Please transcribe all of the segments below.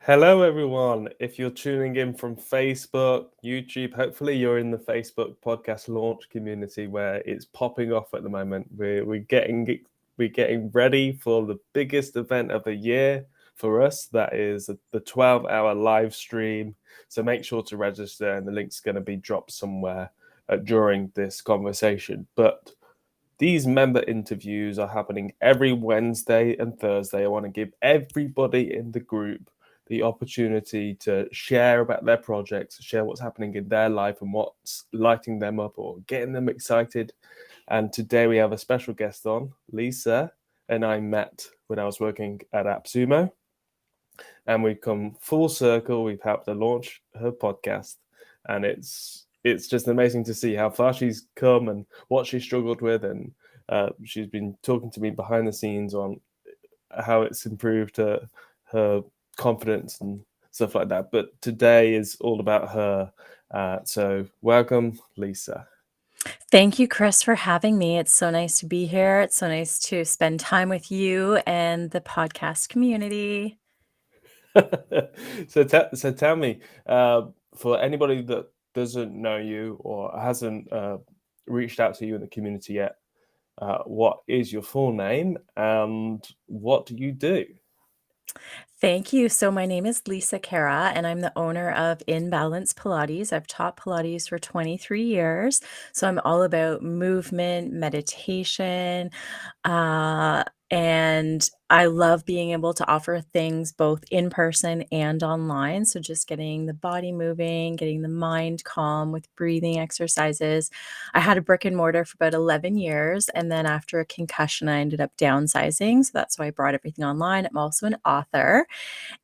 Hello, everyone. If you're tuning in from Facebook, YouTube, hopefully you're in the Facebook podcast launch community where it's popping off at the moment. We're getting ready for the biggest event of the year for us. That is the 12-hour live stream. So make sure to register, and the link's going to be dropped somewhere during this conversation. But these member interviews are happening every Wednesday and Thursday. I want to give everybody in the group the opportunity to share about their projects, share what's happening in their life and what's lighting them up or getting them excited. And today we have a special guest on. Lisa and I met when I was working at AppSumo, and we've come full circle. We've helped her launch her podcast, and it's just amazing to see how far she's come and what she struggled with. And she's been talking to me behind the scenes on how it's improved her confidence and stuff like that. But today is all about her. So welcome, Lisa. Thank you, Chris, for having me. It's so nice to be here. It's so nice to spend time with you and the podcast community. So tell me, for anybody that doesn't know you or hasn't reached out to you in the community yet, what is your full name and what do you do? Thank you. So my name is Lisa Khera, and I'm the owner of In Balance Pilates. I've taught Pilates for 23 years. So I'm all about movement, meditation, and I love being able to offer things both in person and online. So just getting the body moving, getting the mind calm with breathing exercises. I had a brick and mortar for about 11 years. And then after a concussion, I ended up downsizing. So that's why I brought everything online. I'm also an author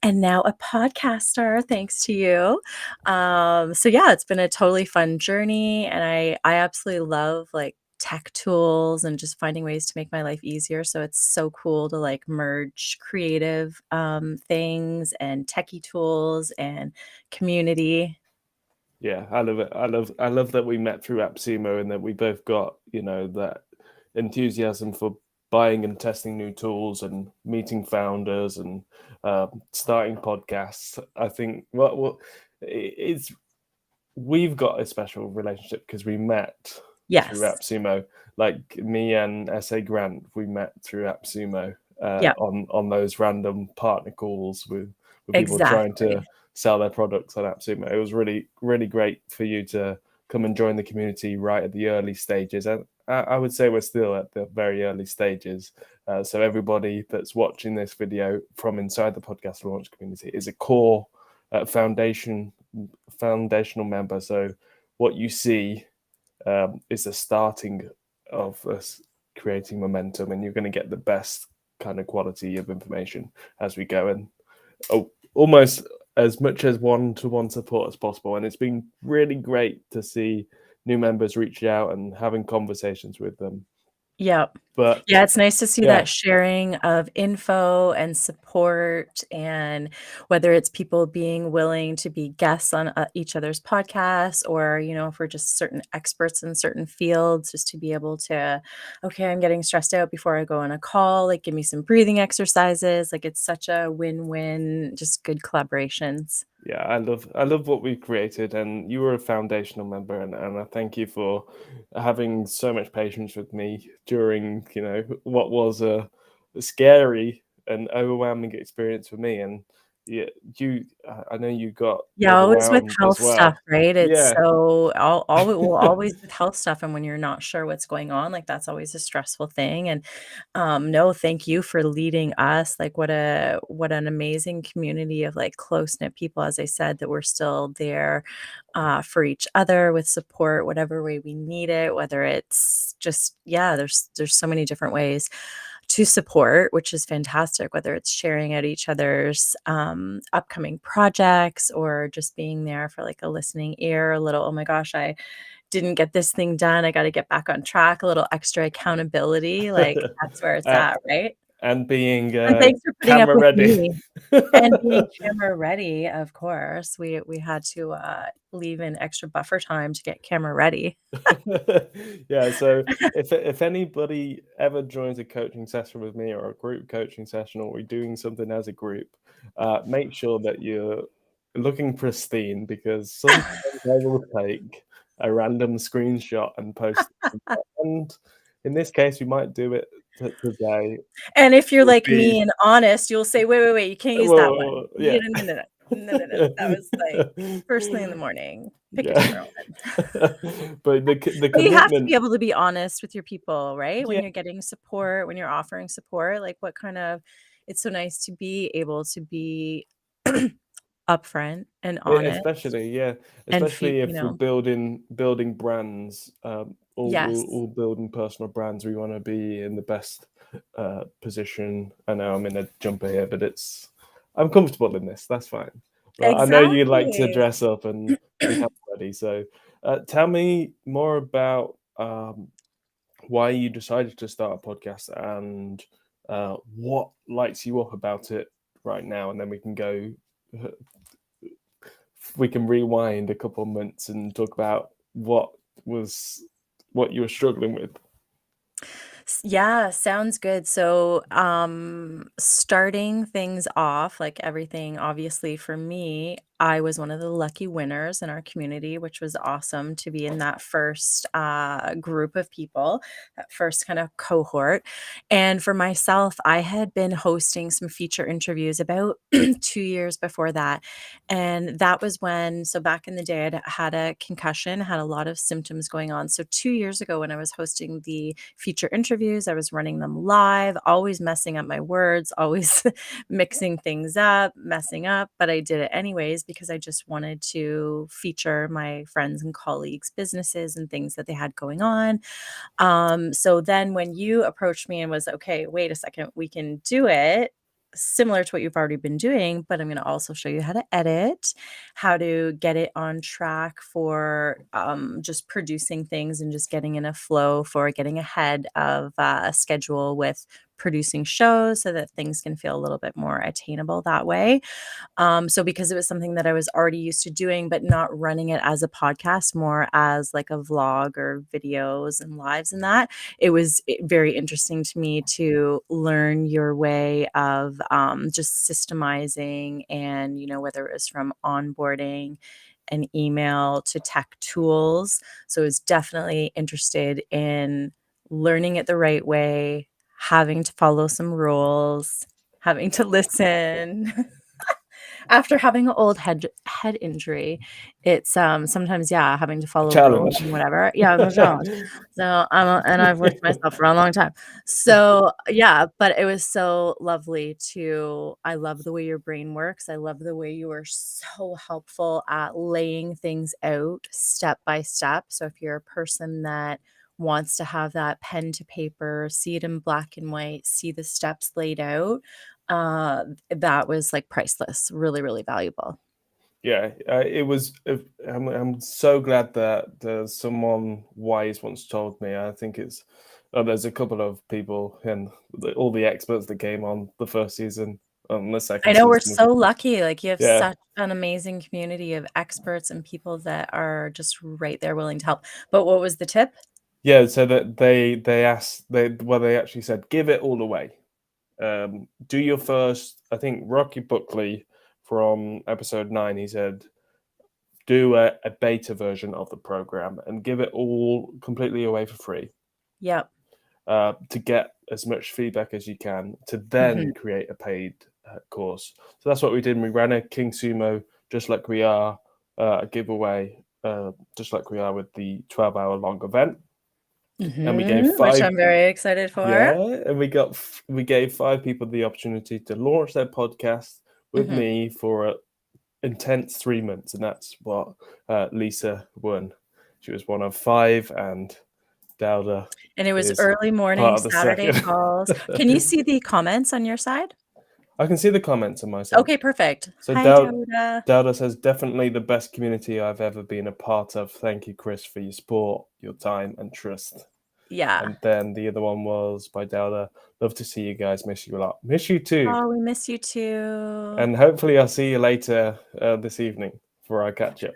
and now a podcaster, thanks to you. So yeah, it's been a totally fun journey, and I absolutely love like tech tools and just finding ways to make my life easier. So it's so cool to like merge creative things and techie tools and community. Yeah, I love it. I love that we met through AppSumo and that we both got, that enthusiasm for buying and testing new tools and meeting founders and starting podcasts. I think it's we've got a special relationship because we met through Yes. AppSumo. Like me and SA Grant, we met through AppSumo Yeah, on those random partner calls with people trying to exactly. sell their products on AppSumo. It was really, really great for you to come and join the community right at the early stages. And I would say we're still at the very early stages. So everybody that's watching this video from inside the podcast launch community is a core foundational member. So what you see is the starting of us creating momentum, and you're going to get the best kind of quality of information as we go, and almost as much as one-to-one support as possible. And it's been really great to see new members reach out and having conversations with them. Yep. But Yeah, it's nice to see yeah, that sharing of info and support, and whether it's people being willing to be guests on each other's podcasts, or, if we're just certain experts in certain fields, just to be able to, okay, I'm getting stressed out before I go on a call, like give me some breathing exercises. Like it's such a win-win, just good collaborations. yeah, I love what we've created, and you were a foundational member, and I thank you for having so much patience with me during what was a scary and overwhelming experience for me. And yeah, I know you got Yeah, always with overwhelmed as health stuff, well. right? It's Yeah. so all it will always with health stuff, and when you're not sure what's going on, like, that's always a stressful thing, and, no, thank you for leading us, like, what an amazing community of, like, close-knit people, as I said, that we're still there, for each other with support, whatever way we need it, whether it's just yeah, there's so many different ways to support, which is fantastic, whether it's sharing at each other's upcoming projects or just being there for like a listening ear, a little, oh my gosh, I didn't get this thing done. I got to get back on track, a little extra accountability. Like that's where it's Uh, at, right? and being And thanks for putting up camera with ready. me. And being camera ready, of course. We had to leave an extra buffer time to get camera ready. Yeah, so if anybody ever joins a coaching session with me or a group coaching session, or we're doing something as a group, make sure that you're looking pristine, because sometimes I will take a random screenshot and post it. And in this case, we might do it today. And if you're It'll like be me and honest, you'll say, "Wait, you can't use that one." well, You yeah. no. That was like first thing in the morning. Pick a Yeah. different one. But the But you have to be commitment, able to be honest with your people, right? When yeah, you're getting support, when you're offering support, like what kind of it's so nice to be able to be upfront and honest especially, yeah, and especially if we're know. building brands, Yes, all building personal brands, we want to be in the best position. I know I'm in a jumper here, but I'm comfortable in this. That's fine. But I know you like to exactly. dress up and be ready. So, tell me more about why you decided to start a podcast, and what lights you up about it right now, and then we can rewind a couple of months and talk about what you were struggling with. Yeah, sounds good. So, starting things off, like everything, obviously for me, I was one of the lucky winners in our community, which was awesome to be in that first group of people, that first kind of cohort. And for myself, I had been hosting some feature interviews about 2 years before that. And that was when, so back in the day, I'd had a concussion, had a lot of symptoms going on. So 2 years ago, when I was hosting the feature interviews, I was running them live, always messing up my words, always mixing things up, messing up, but I did it anyways because I just wanted to feature my friends and colleagues' businesses and things that they had going on. So then when you approached me and was, okay, wait a second, we can do it similar to what you've already been doing, but I'm going to also show you how to edit, how to get it on track for just producing things and just getting in a flow for getting ahead of a schedule with producing shows so that things can feel a little bit more attainable that way. So because it was something that I was already used to doing, but not running it as a podcast, more as like a vlog or videos and lives and that, it was very interesting to me to learn your way of just systemizing and, whether it was from onboarding an email to tech tools. So I was definitely interested in learning it the right way, having to follow some rules, having to listen. After having an old head injury, it's, sometimes, yeah, having to A follow rules challenge. and whatever. Yeah, it's a challenge. So, and I've worked myself for a long time. So, yeah, but it was so lovely I love the way your brain works. I love the way you are so helpful at laying things out step by step. So if you're a person that wants to have that pen to paper, see it in black and white, see the steps laid out, that was like priceless, really, really valuable. Yeah, it was. I'm so glad that there's someone wise once told me. I think there's a couple of people and all the experts that came on the first season, on the I second know we're season as so well. lucky. Like you have Yeah, such an amazing community of experts and people that are just right there willing to help. But what was the tip? yeah. So that they actually said, give it all away. Do your first. I think Rocky Buckley from episode 9, he said, do a beta version of the program and give it all completely away for free, Yep. to get as much feedback as you can, to Mhm. then create a paid course. So that's what we did. We ran a King Sumo, just like we are, a giveaway, just like we are with the 12-hour long event. And we gave Which five, I'm very excited yeah, for. and we gave 5 people the opportunity to launch their podcast with Mhm. me for a intense 3 months, and that's what Lisa won. She was one of 5, and Dowda And it was is early morning part of the Saturday second. calls. Can you see the comments on your side? I can see the comments on my side. Okay, perfect. So Hi, Dauda. Dauda says, definitely the best community I've ever been a part of. Thank you, Chris, for your support, your time, and trust. Yeah. And then the other one was by Dauda. Love to see you guys. Miss you a lot. Miss you too. Oh, we miss you too. And hopefully I'll see you later this evening for our catch up.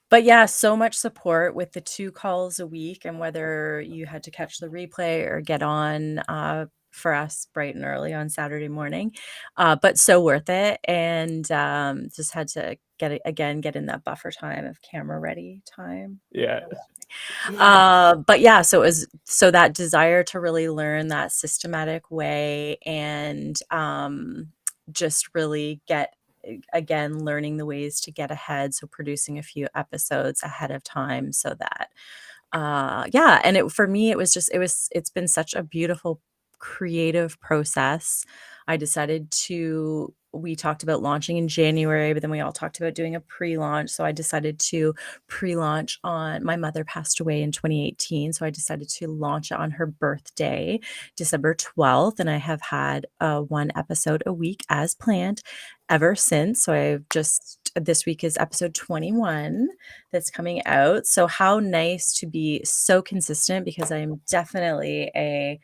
But yeah, so much support with the 2 calls a week, and whether you had to catch the replay or get on for us bright and early on Saturday morning, but so worth it. And just had to get in that buffer time of camera ready time. Yeah. But yeah, so that desire to really learn that systematic way, and just really get, again, learning the ways to get ahead. So producing a few episodes ahead of time so that, yeah. And for me, it's been such a beautiful creative process. We talked about launching in January, but then we all talked about doing a pre-launch. So I decided to pre-launch my mother passed away in 2018. So I decided to launch it on her birthday, December 12th. And I have had 1 episode a week as planned ever since. So this week is episode 21 that's coming out. So how nice to be so consistent, because I'm definitely a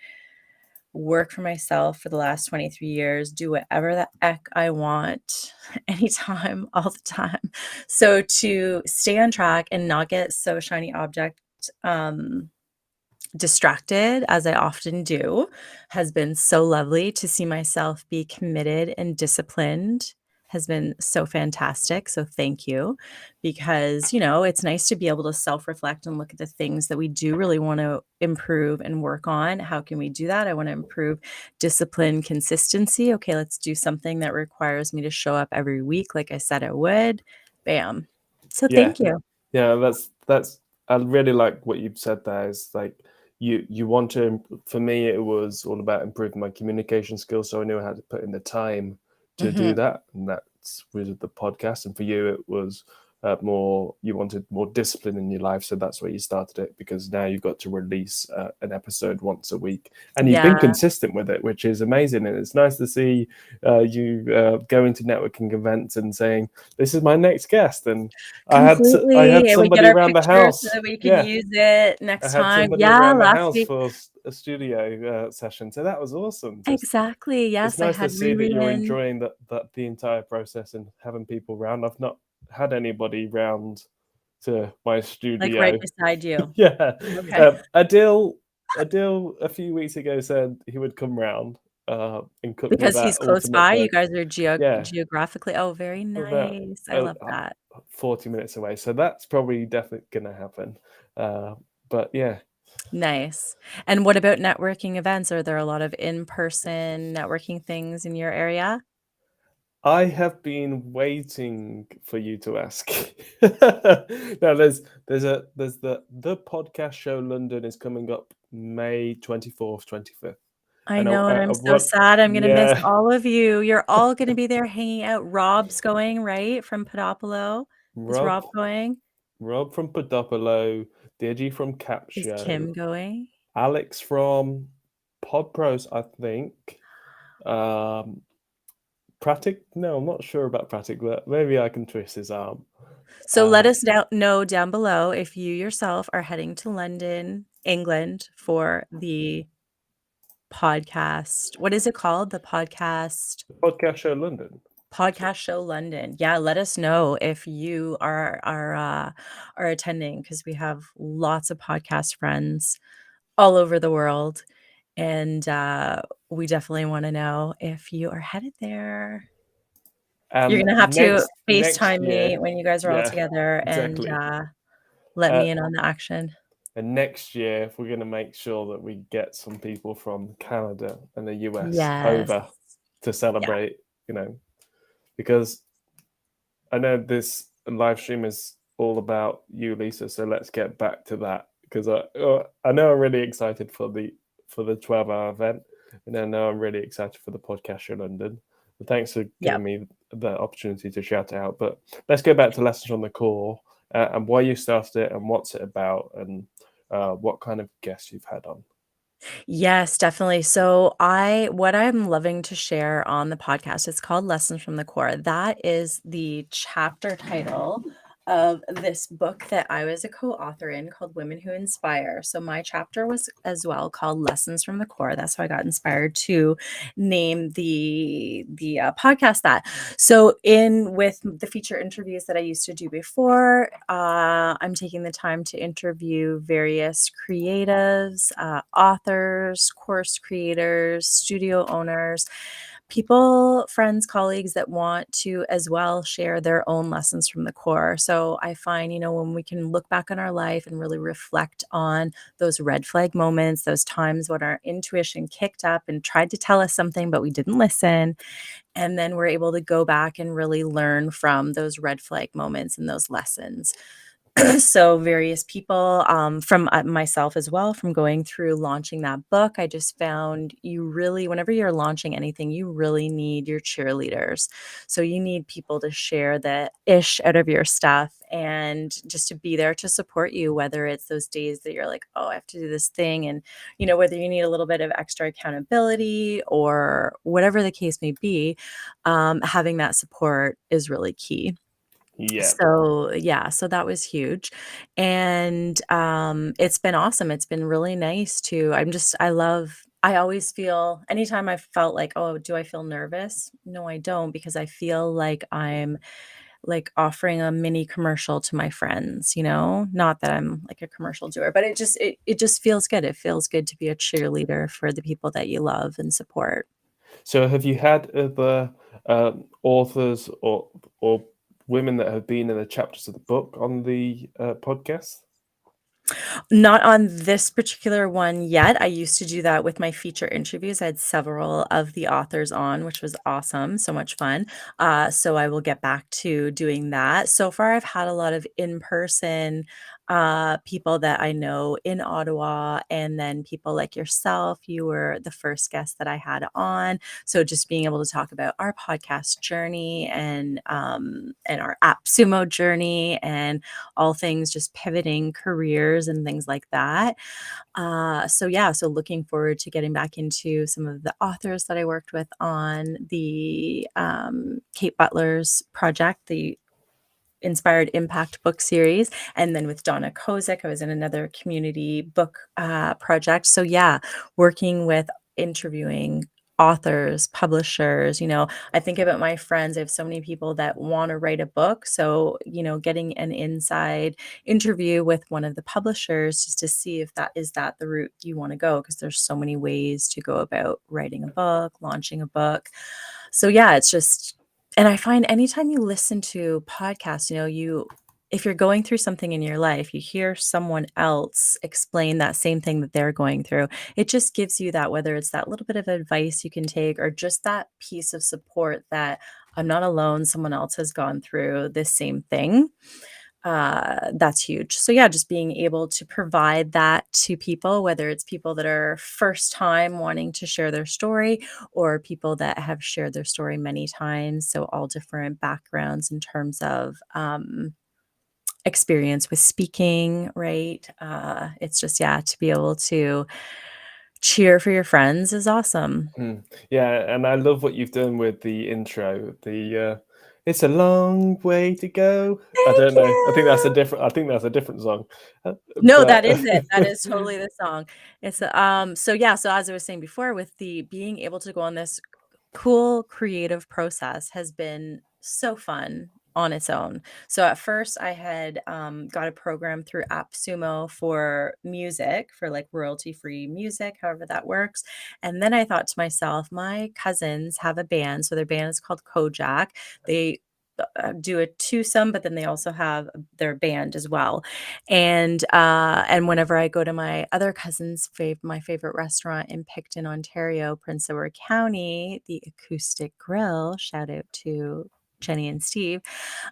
work for myself for the last 23 years, do whatever the heck I want, anytime, all the time. So to stay on track and not get so shiny object distracted, as I often do, has been so lovely. To see myself be committed and disciplined has been so fantastic. So thank you, because, it's nice to be able to self-reflect and look at the things that we do really want to improve and work on. How can we do that? I want to improve discipline, consistency. Okay, let's do something that requires me to show up every week like I said I would. Bam. So thank you. Yeah, that's I really like what you've said there. Is like you want to, for me it was all about improving my communication skills, so I knew I had to put in the time to do that, and that's with the podcast. And for you it was you wanted more discipline in your life, so that's where you started it, because now you've got to release an episode once a week, and you've been consistent with it, which is amazing. And it's nice to see you going to networking events and saying, this is my next guest. And I had somebody around the house so that we can use it next time. I had somebody around the house for a studio session, so that was awesome. Exactly. Yes, it's nice to see that you're enjoying that the entire process and having people around. I've not had anybody round to my studio, like right beside you. Yeah. Okay. Adil a few weeks ago said he would come round and cook because me that he's close by. You guys are Yeah. geographically. Oh, very nice. I love that. 40 minutes away, so that's probably definitely gonna happen. But yeah. Nice. And what about networking events? Are there a lot of in-person networking things in your area? I have been waiting for you to ask. Now there's the podcast show London is coming up May 24th, 25th. I know, and I'm so sad. I'm gonna miss all of you. You're all gonna be there hanging out. Rob's going, right? From Podopolo. Is Rob going? Rob from Podopolo, Digi from Cap Show. Is Kim going? Alex from Pod Pros, I think. Pratik? No, I'm not sure about Pratik, but maybe I can twist his arm. So let us know down below if you yourself are heading to London, England for the podcast. What is it called? The podcast show London. Podcast show London. Yeah, let us know if you are attending, because we have lots of podcast friends all over the world, and we definitely want to know if you are headed there. You're gonna have to FaceTime me when you guys are all together, exactly. And let me in on the action. And next year, we're going to make sure that we get some people from Canada and the US over to celebrate, because I know this live stream is all about you, Lisa. So let's get back to that, because I know I'm really excited for the 12-hour event, and I know I'm really excited for the podcast show London. But thanks for giving me the opportunity to shout it out. But let's go back to Lessons from the Core and why you started it and what's it about and what kind of guests you've had on. Yes, definitely. So what I'm loving to share on the podcast, it's called Lessons from the Core. That is the chapter title of this book that I was a co-author in called Women Who Inspire. So my chapter was as well called Lessons from the Core. That's how I got inspired to name the podcast that. So in with the feature interviews that I used to do before, I'm taking the time to interview various creatives, authors, course creators, studio owners, people, friends, colleagues that want to as well share their own lessons from the core. So I find, when we can look back on our life and really reflect on those red flag moments, those times when our intuition kicked up and tried to tell us something, but we didn't listen. And then we're able to go back and really learn from those red flag moments and those lessons. So various people, from myself as well, from going through launching that book, I just found you really, whenever you're launching anything, you really need your cheerleaders. So you need people to share the ish out of your stuff and just to be there to support you, whether it's those days that you're like, oh, I have to do this thing. And, whether you need a little bit of extra accountability or whatever the case may be, having that support is really key. Yeah. So, yeah, so that was huge, and, it's been awesome, it's been really nice to I always feel anytime I felt like, "Oh, do I feel nervous?" No, I don't, because I feel like I'm, like, offering a mini commercial to my friends, Not that I'm, like, a commercial doer, but it just feels good, it feels good to be a cheerleader for the people that you love and support. So have you had other authors or women that have been in the chapters of the book on the podcast? Not on this particular one yet. I used to do that with my feature interviews. I had several of the authors on, which was awesome, so much fun. So I will get back to doing that. So far, I've had a lot of in-person people that I know in Ottawa, and then people like yourself. You were the first guest that I had on. So just being able to talk about our podcast journey and our AppSumo journey and all things just pivoting careers and things like that. So yeah, so looking forward to getting back into some of the authors that I worked with on the Kate Butler's project, the Inspired Impact book series. And then with Donna Kozik, I was in another community book project. So yeah, working with interviewing authors, publishers, I think about my friends. I have so many people that want to write a book. So, getting an inside interview with one of the publishers just to see if that the route you want to go, because there's so many ways to go about writing a book, launching a book. So yeah, it's just, and I find anytime you listen to podcasts, if you're going through something in your life, you hear someone else explain that same thing that they're going through. It just gives you that, whether it's that little bit of advice you can take or just that piece of support that I'm not alone, someone else has gone through this same thing. That's huge. So yeah, just being able to provide that to people, whether it's people that are first time wanting to share their story or people that have shared their story many times. So all different backgrounds in terms of experience with speaking, right? It's just, yeah, to be able to cheer for your friends is awesome. Yeah, and I love what you've done with the intro. It's a long way to go. I Thank don't know. you. I think that's a different song. Uh, No, but that is it. That is totally the song. So yeah, so as I was saying before, with the being able to go on this cool creative process has been so fun on its own. So at first I had got a program through AppSumo for music, for like royalty-free music, however that works. And then I thought to myself, my cousins have a band, so their band is called Kojak. They do a twosome, but then they also have their band as well. And whenever I go to my other cousin's my favorite restaurant in Picton, Ontario, Prince Edward County, the Acoustic Grill, shout out to Jenny and Steve,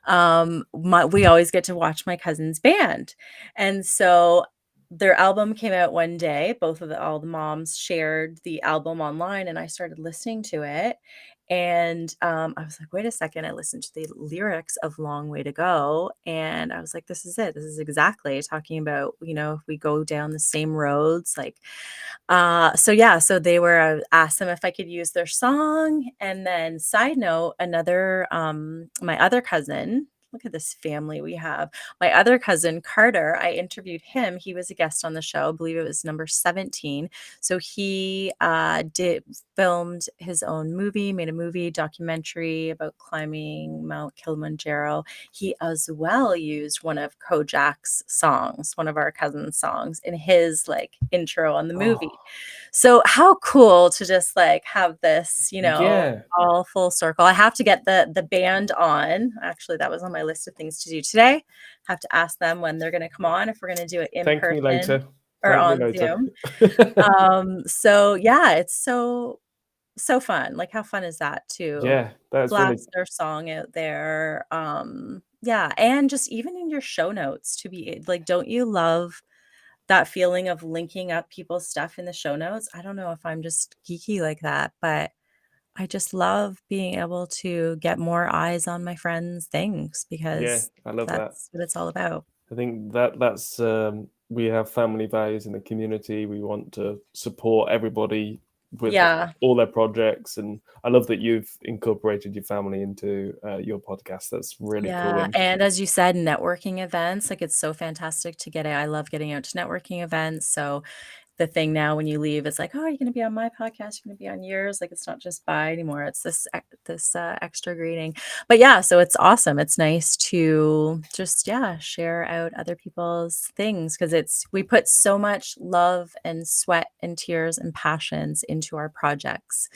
we always get to watch my cousin's band. And so their album came out one day. All the moms shared the album online, and I started listening to it. And I was like, wait a second. I listened to the lyrics of Long Way to Go. And I was like, this is it. This is exactly talking about, if we go down the same roads, like, so yeah, so they were, asked them if I could use their song. And then side note, my other cousin, look at this family we have. My other cousin, Carter, I interviewed him. He was a guest on the show. I believe it was number 17. So he filmed his own movie, made a movie documentary about climbing Mount Kilimanjaro. He as well used one of Kojak's songs, one of our cousin's songs, in his like intro on the movie. So how cool to just like have this, Yeah. all full circle. I have to get the band on. Actually, that was on my list of things to do today. Have to ask them when they're going to come on, if we're going to do it in Thank me later. person or Thank me on later. Zoom. So yeah, it's so fun. Like, how fun is that to Yeah, that's really, blast their song out there? Yeah, and just even in your show notes to be like, don't you love that feeling of linking up people's stuff in the show notes? I don't know if I'm just geeky like that, but I just love being able to get more eyes on my friends' things yeah, because I love that. that's what it's all about. I think that's we have family values in the community. We want to support everybody with Yeah. all their projects, and I love that you've incorporated your family into your podcast. That's really cool. Yeah, and as you said, networking events, like, it's so fantastic to get it. I love getting out to networking events, so the thing now when you leave, it's like, "Oh, you're gonna be on my podcast, you're gonna be on yours," like, it's not just bye anymore, it's this extra greeting. But yeah, so it's awesome, it's nice to just, yeah, share out other people's things because we put so much love and sweat and tears and passions into our projects,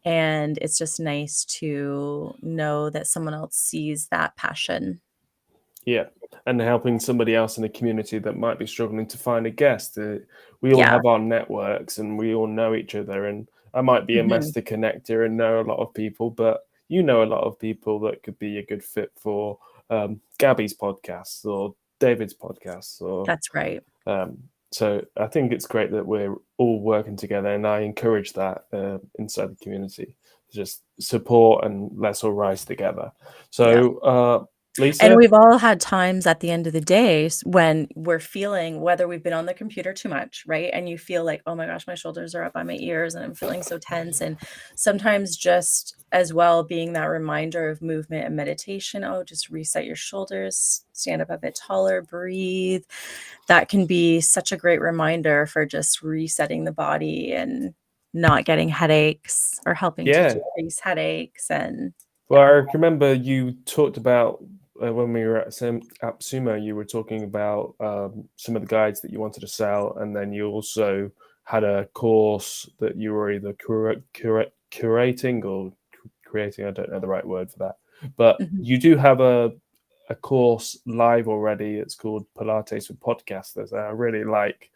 and it's just nice to know that someone else sees that passion. Yeah, and helping somebody else in the community that might be struggling to find a guest. We all Yeah. have our networks and we all know each other. And I might be a mess Mhm. to connector and know a lot of people, but you know a lot of people that could be a good fit for Gabby's podcasts or David's podcasts. That's right. So I think it's great that we're all working together, and I encourage that inside the community. Just support and let's all rise together. Yeah. So, And Lisa, we've all had times at the end of the day when we're feeling, whether we've been on the computer too much, right? And you feel like, oh my gosh, my shoulders are up by my ears and I'm feeling so tense. And sometimes just as well being that reminder of movement and meditation. Oh, just reset your shoulders, stand up a bit taller, breathe. That can be such a great reminder for just resetting the body and not getting headaches or helping to yeah. decrease headaches. And Well, I remember you talked about when we were at AppSumo, you were talking about some of the guides that you wanted to sell, and then you also had a course that you were either curating or creating. I don't know the right word for that, but Mhm. you do have a course live already. It's called Pilates for Podcasters. And I really like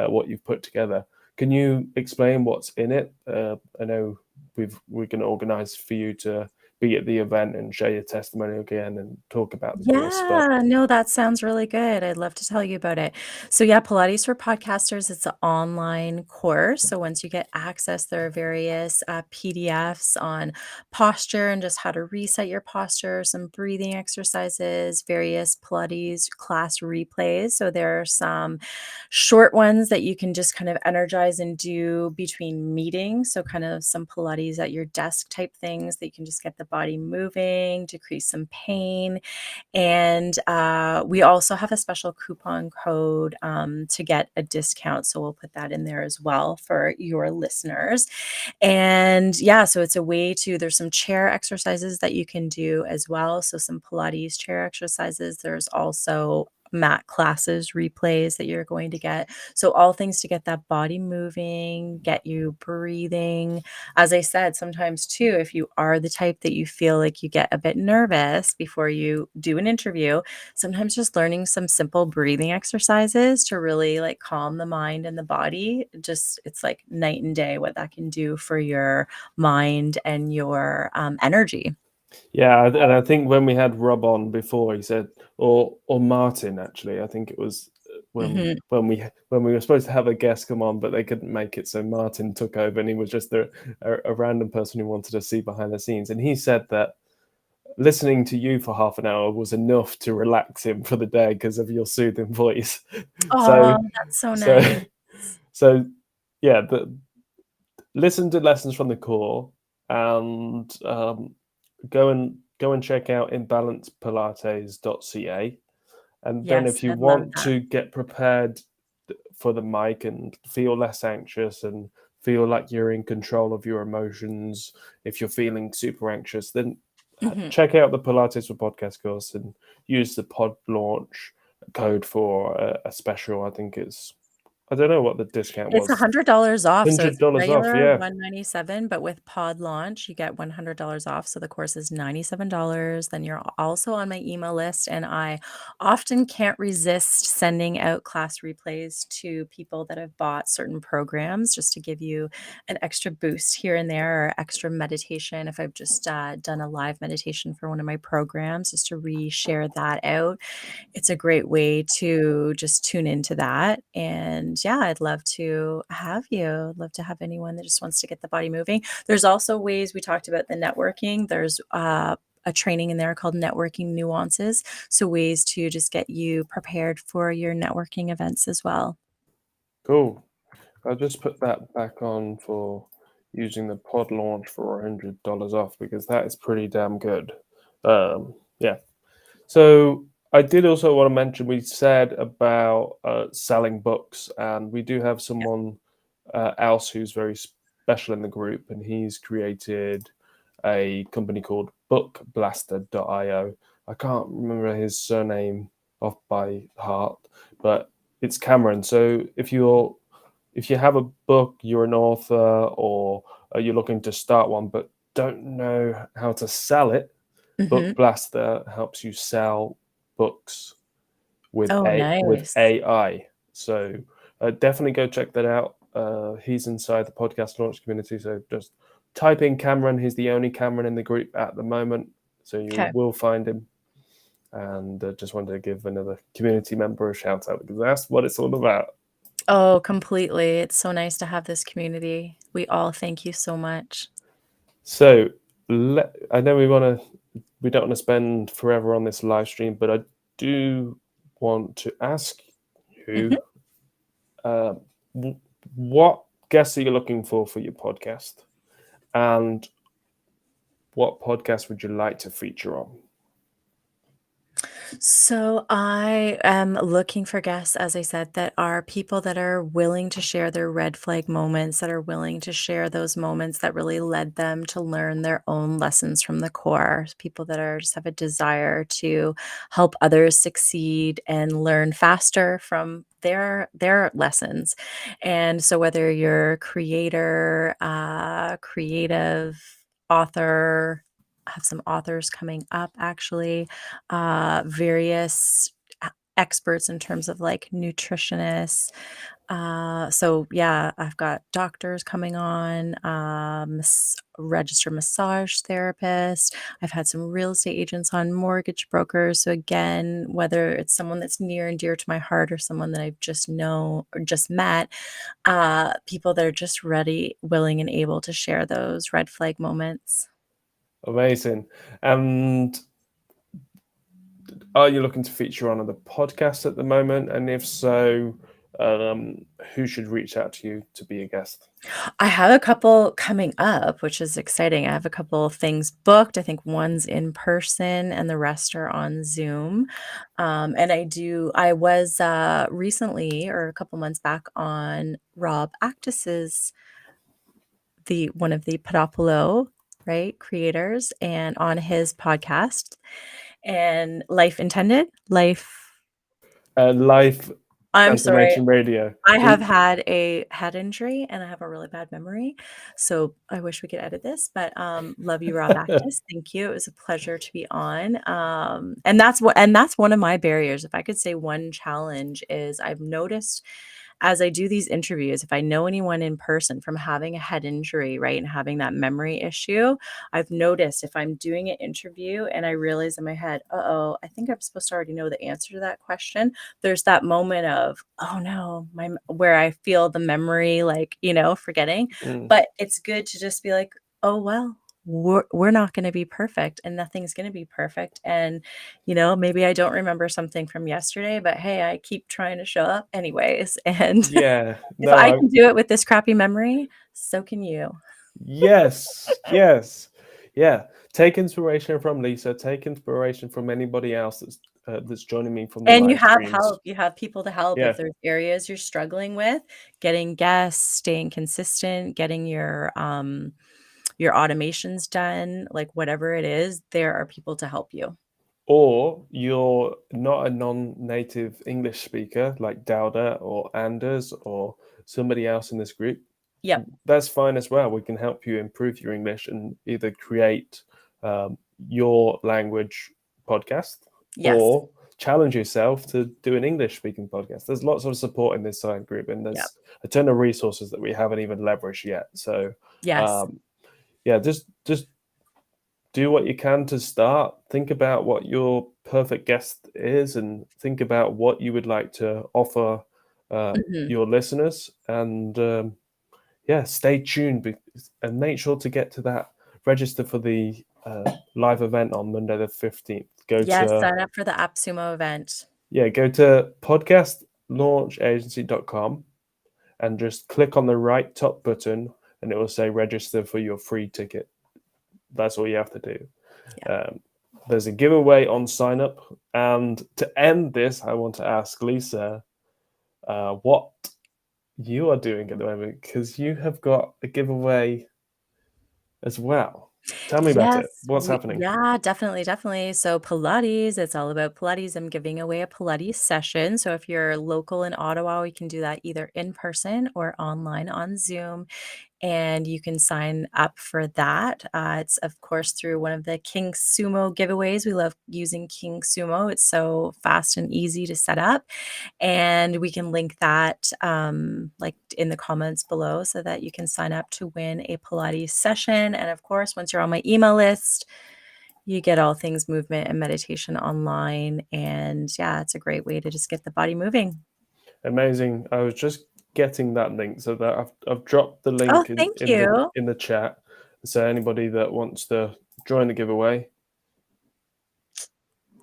what you've put together. Can you explain what's in it? I know we're going to organize for you to be at the event and share your testimony again and talk about the course. But Yeah, no, that sounds really good. I'd love to tell you about it. So yeah, Pilates for Podcasters, it's an online course. So once you get access, there are various PDFs on posture and just how to reset your posture, some breathing exercises, various Pilates class replays. So there are some short ones that you can just kind of energize and do between meetings. So kind of some Pilates at your desk type things that you can just get the body moving, decrease some pain. And we also have a special coupon code to get a discount. So we'll put that in there as well for your listeners. And yeah, so it's a way there's some chair exercises that you can do as well. So some Pilates chair exercises. There's also mat classes, replays that you're going to get. So all things to get that body moving, get you breathing. As I said, sometimes too, if you are the type that you feel like you get a bit nervous before you do an interview, sometimes just learning some simple breathing exercises to really like calm the mind and the body, just it's like night and day what that can do for your mind and your energy. yeah, and I think when we had Rob on before, he said, or Martin actually, I think it was when Mhm. when we were supposed to have a guest come on, but they couldn't make it, so Martin took over, and he was just a random person who wanted to see behind the scenes. And he said that listening to you for half an hour was enough to relax him for the day because of your soothing voice. So, Oh, that's so so, nice. so, yeah. Listen to lessons from the core, and go and check out inbalancepilates.ca. And then Yes, if you I love want that. to get prepared for the mic and feel less anxious and feel like you're in control of your emotions, if you're feeling super anxious, then Mhm. check out the Pilates for Podcast course and use the pod launch code for a special. I think I don't know what the discount It's was. $100 off, so it's $100 off, regular yeah. $197, but with pod launch, you get $100 off, so the course is $97. Then you're also on my email list, and I often can't resist sending out class replays to people that have bought certain programs just to give you an extra boost here and there, or extra meditation if I've just done a live meditation for one of my programs, just to re-share that out. It's a great way to just tune into that. And yeah, I'd love to have you. I'd love to have anyone that just wants to get the body moving. There's also ways we talked about the networking. There's a training in there called Networking Nuances. So ways to just get you prepared for your networking events as well. Cool. I'll just put that back on for using the pod launch for $100 off because that is pretty damn good. Yeah. So I did also want to mention we said about selling books, and we do have someone else who's very special in the group, and he's created a company called bookblaster.io. I can't remember his surname off by heart, but it's Cameron. So if you have a book, you're an author, or you're looking to start one but don't know how to sell it, Mhm. Book Blaster helps you sell books with Oh, nice. AI. So definitely go check that out. He's inside the podcast launch community, so just type in Cameron. He's the only Cameron in the group at the moment, so you Okay. will find him. And just wanted to give another community member a shout out because that's what it's all about. Oh, completely. It's so nice to have this community. We all thank you so much. So I know we don't want to spend forever on this live stream, but I do want to ask Mhm. you what guests are you looking for your podcast, and what podcast would you like to feature on? So I am looking for guests, as I said, that are people that are willing to share their red flag moments, that are willing to share those moments that really led them to learn their own lessons from the core. People that are just have a desire to help others succeed and learn faster from their lessons. And so whether you're a creator, creative, author, I have some authors coming up actually, various experts in terms of like nutritionists. So yeah, I've got doctors coming on, registered massage therapist. I've had some real estate agents on, mortgage brokers. So again, whether it's someone that's near and dear to my heart or someone that I've just know or just met, people that are just ready, willing, and able to share those red flag moments. Amazing. And are you looking to feature on the podcast at the moment? And if so, who should reach out to you to be a guest? I have a couple coming up, which is exciting. I have a couple of things booked. I think one's in person and the rest are on Zoom. And I was recently or a couple months back on Rob Actus's one of the Podopolo, right, creators, and on his podcast and Life Intended, Life I'm sorry. Transformation Radio. I have had a head injury and I have a really bad memory, so I wish we could edit this, but, love you, Rob Actus. Thank you. It was a pleasure to be on, and that's one of my barriers. If I could say one challenge is I've noticed as I do these interviews, if I know anyone in person from having a head injury, right, and having that memory issue, I've noticed if I'm doing an interview and I realize in my head, uh-oh, I think I'm supposed to already know the answer to that question. There's that moment of, oh no, where I feel the memory, like, forgetting. But it's good to just be like, oh, well, we're not going to be perfect and nothing's going to be perfect. And, maybe I don't remember something from yesterday, but hey, I keep trying to show up anyways. And Yeah, if no, I can do it with this crappy memory, so can you. yes, yes, yeah. Take inspiration from Lisa. Take inspiration from anybody else that's joining me from the And you live have streams. help. You have people to help Yeah, if there's areas you're struggling with, getting guests, staying consistent, getting your automations done, like whatever it is, there are people to help you. or you're not a non-native English speaker like Dowda or Anders or somebody else in this group. Yep. That's fine as well. We can help you improve your English and either create your language podcast Yes. or challenge yourself to do an English speaking podcast. There's lots of support in this side group, and Yep. there's a ton of resources that we haven't even leveraged yet. So Yes. yeah, just do what you can to start. Think about what your perfect guest is and think about what you would like to offer Mhm. your listeners. And yeah, stay tuned and make sure to get to that register for the live event on Monday the 15th. Yes, sign up for the AppSumo event. Go to podcastlaunchagency.com and just click on the right top button and it will say register for your free ticket. That's all you have to do. Yeah. There's a giveaway on sign up. And to end this, I want to ask Lisa what you are doing at the moment, because you have got a giveaway as well. Tell me about it. Yes, What's happening? yeah, definitely, definitely. So Pilates, it's all about Pilates. I'm giving away a Pilates session. So if you're local in Ottawa, we can do that either in person or online on Zoom. And you can sign up for that. It's, of course, through one of the King Sumo giveaways. We love using King Sumo. It's so fast and easy to set up. And we can link that like in the comments below so that you can sign up to win a Pilates session. And of course, once you're on my email list, you get all things movement and meditation online. And yeah, it's a great way to just get the body moving. Amazing. I was just getting that link, so that I've dropped the Oh, link thank you. in the chat. So anybody that wants to join the giveaway,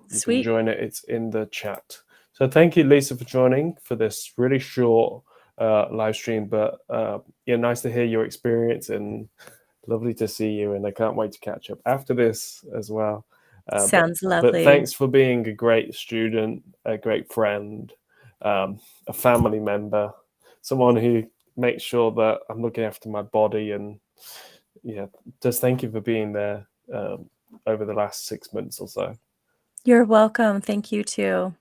you can Sweet. join it. It's in the chat. So thank you, Lisa, for joining for this really short live stream. But yeah, nice to hear your experience and lovely to see you. And I can't wait to catch up after this as well. Sounds But lovely. thanks for being a great student, a great friend, a family member, someone who makes sure that I'm looking after my body. And yeah, just thank you for being there over the last 6 months or so. You're welcome. Thank you too.